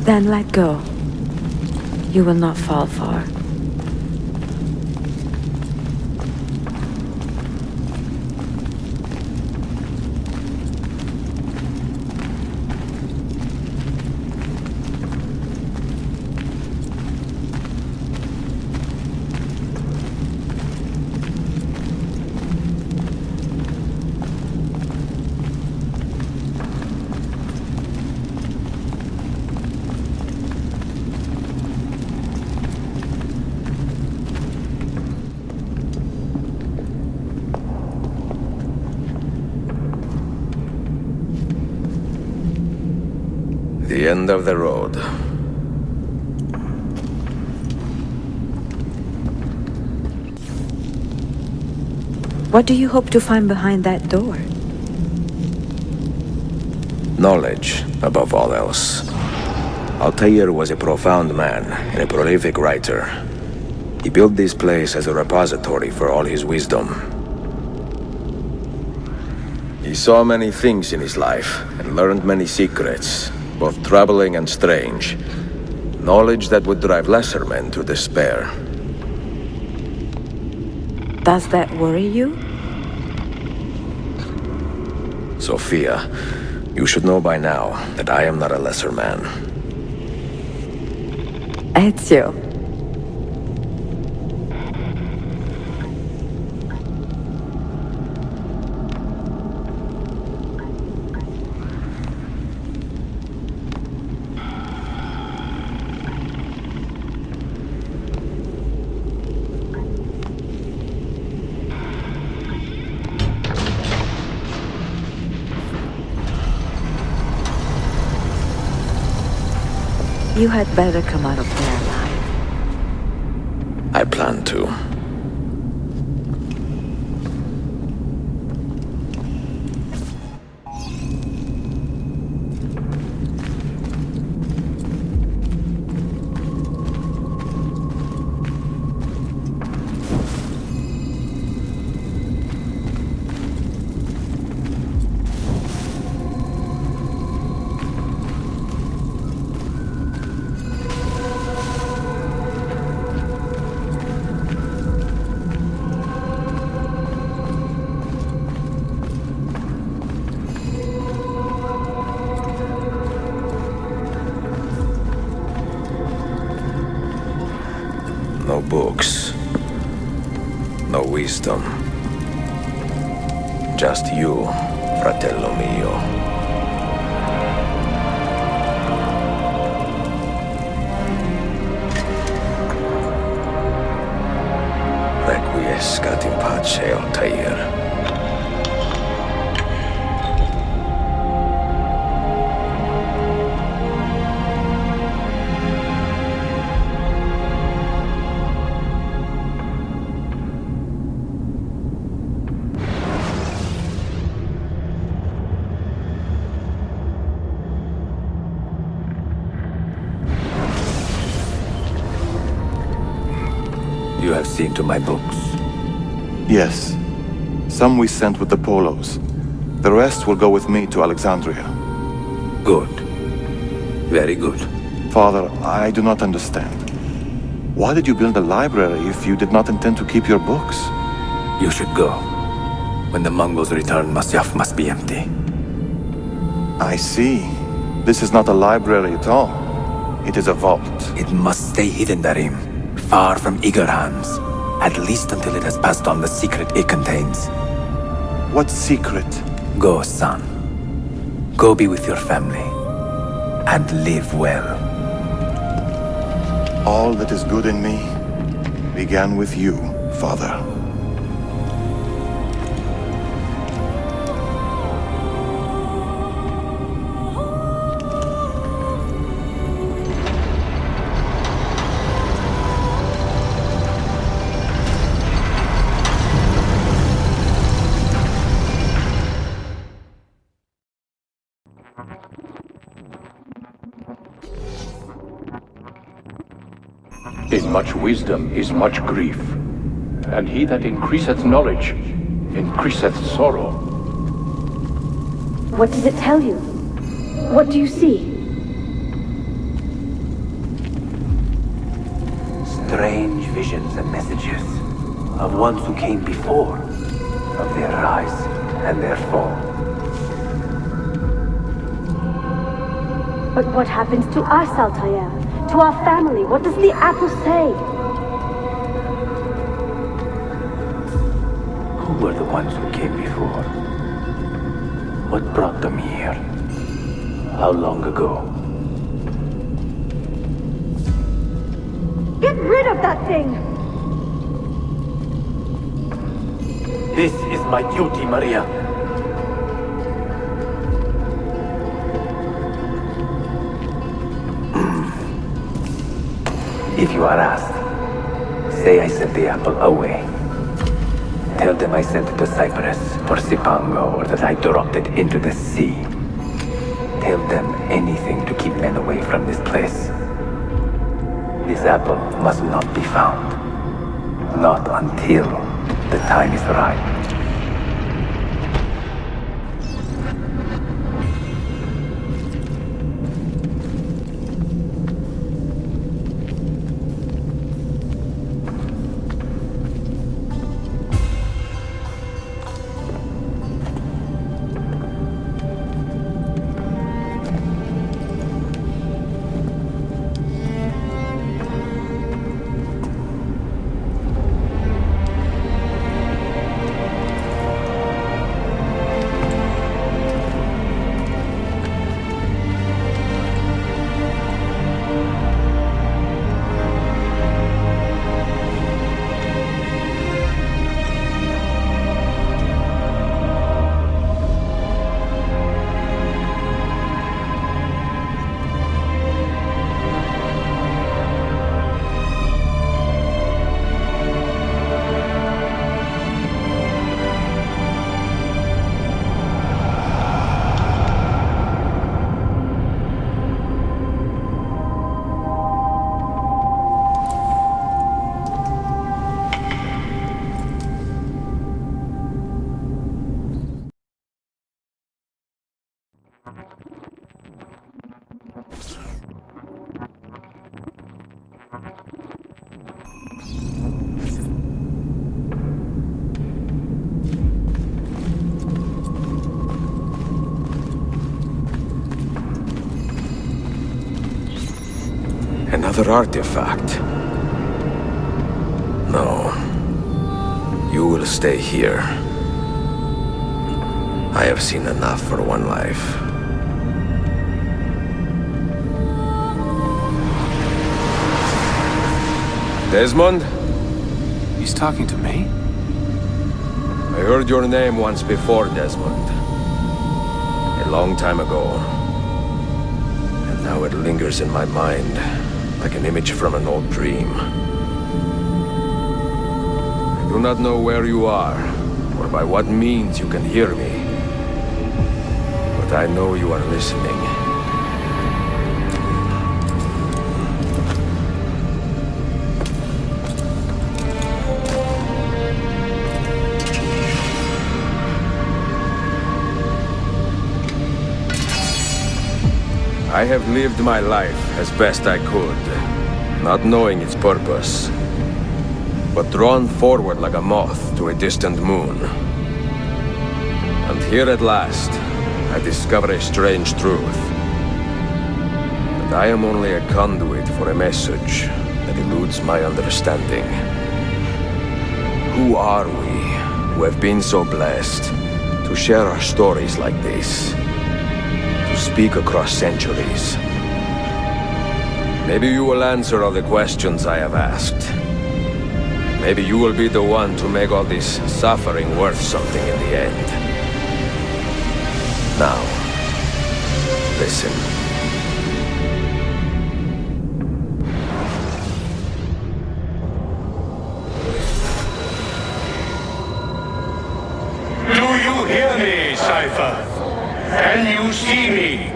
Then let go. You will not fall far. The end of the road. What do you hope to find behind that door? Knowledge, above all else. Altair was a profound man and a prolific writer. He built this place as a repository for all his wisdom. He saw many things in his life and learned many secrets, both troubling and strange. Knowledge that would drive lesser men to despair. Does that worry you? Sophia, you should know by now that I am not a lesser man. Ezio. You had better come out of there alive. I plan to. No books. No wisdom. Just you, fratello mio. Requiescat in pace, Altair. You have seen to my books. Yes. Some we sent with the Polos. The rest will go with me to Alexandria. Good. Very good. Father, I do not understand. Why did you build a library if you did not intend to keep your books? You should go. When the Mongols return, Masyaf must be empty. I see. This is not a library at all. It is a vault. It must stay hidden, Darim. Far from eager hands. At least until it has passed on the secret it contains. What secret? Go, son. Go be with your family. And live well. All that is good in me began with you, Father. In much wisdom is much grief, and he that increaseth knowledge increaseth sorrow. What does it tell you? What do you see? strange visions and messages of ones who came before, of their rise and their fall. But what happens to us, Altair? To our family? What does the apple say? Who were the ones who came before? What brought them here? How long ago? Get rid of that thing! This is my duty, Maria. If you are asked, say I sent the apple away. Tell them I sent it to Cyprus or Cipango, or that I dropped it into the sea. Tell them anything to keep men away from this place. This apple must not be found. Not until the time is right. Another artifact. No. You will stay here. I have seen enough for one life. Desmond? He's talking to me? I heard your name once before, Desmond. A long time ago. And now it lingers in my mind, like an image from an old dream. I do not know where you are, or by what means you can hear me. But I know you are listening. I have lived my life as best I could, not knowing its purpose, but drawn forward like a moth to a distant moon. And here at last, I discover a strange truth. That I am only a conduit for a message that eludes my understanding. Who are we, who have been so blessed to share our stories like this? To speak across centuries. Maybe you will answer all the questions I have asked. Maybe you will be the one to make all this suffering worth something in the end. Now, listen. Do you hear me, Cypher? Can you see me?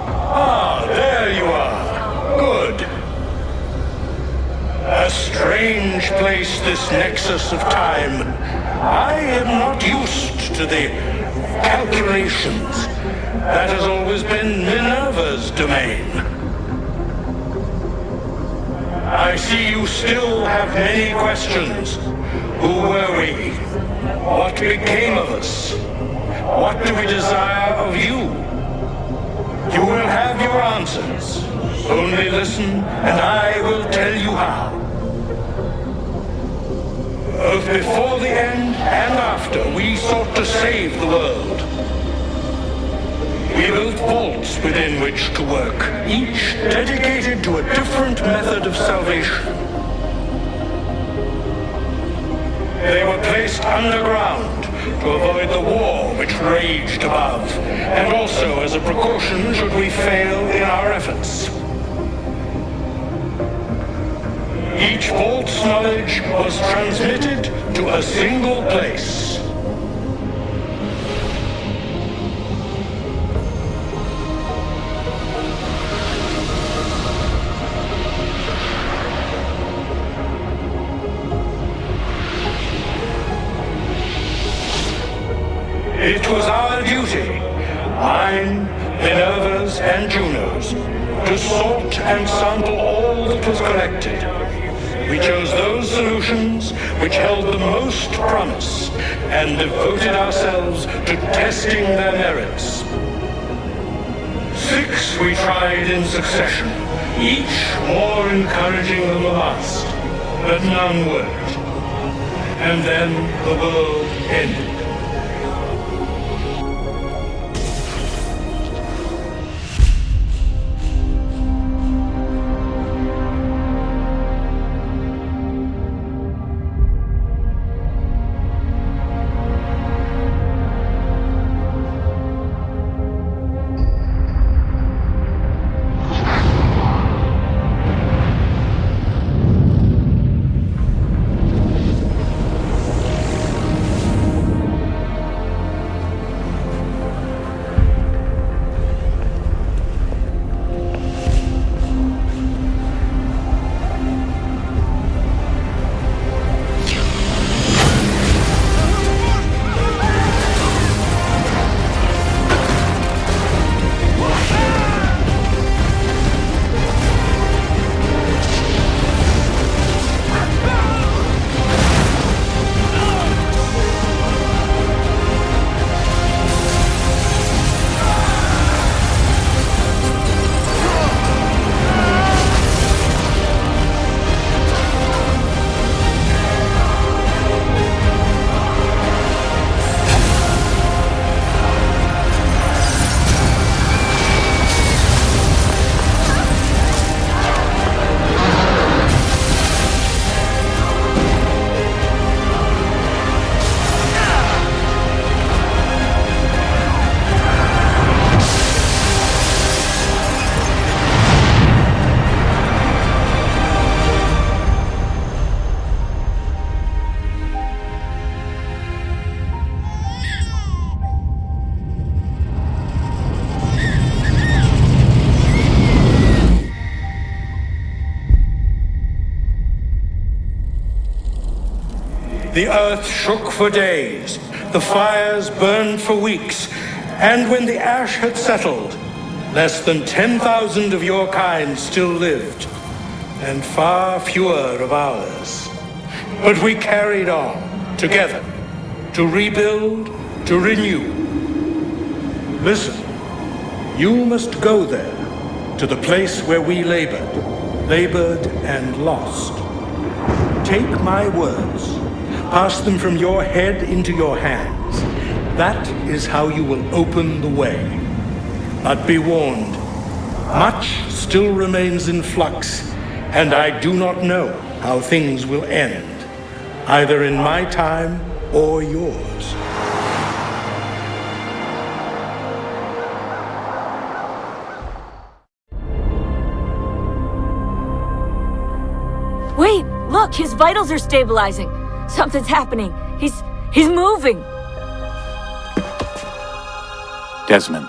Ah, there you are. Good. A strange place, this nexus of time. I am not used to the calculations. That has always been Minerva's domain. I see you still have many questions. Who were we? What became of us? What do we desire of you? You will have your answers. Only listen, and I will tell you how. Both before the end and after, we sought to save the world. We built vaults within which to work, each dedicated to a different method of salvation. They were placed underground to avoid the war which raged above, and also as a precaution should we fail in our efforts. Each vault's knowledge was transmitted to a single place. It was our duty, mine, Minerva's, and Juno's, to sort and sample all that was collected. We chose those solutions which held the most promise and devoted ourselves to testing their merits. 6 we tried in succession, each more encouraging than the last, but none worked. And then the world ended. The earth shook for days, the fires burned for weeks, and when the ash had settled, less than 10,000 of your kind still lived, and far fewer of ours. But we carried on, together, to rebuild, to renew. Listen, you must go there, to the place where we labored and lost. Take my words. Pass them from your head into your hands. That is how you will open the way. But be warned, much still remains in flux, and I do not know how things will end, either in my time or yours. Wait, look, his vitals are stabilizing. Something's happening. He's moving. Desmond,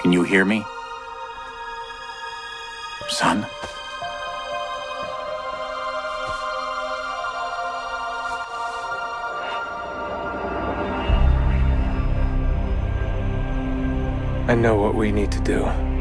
can you hear me? Son? I know what we need to do.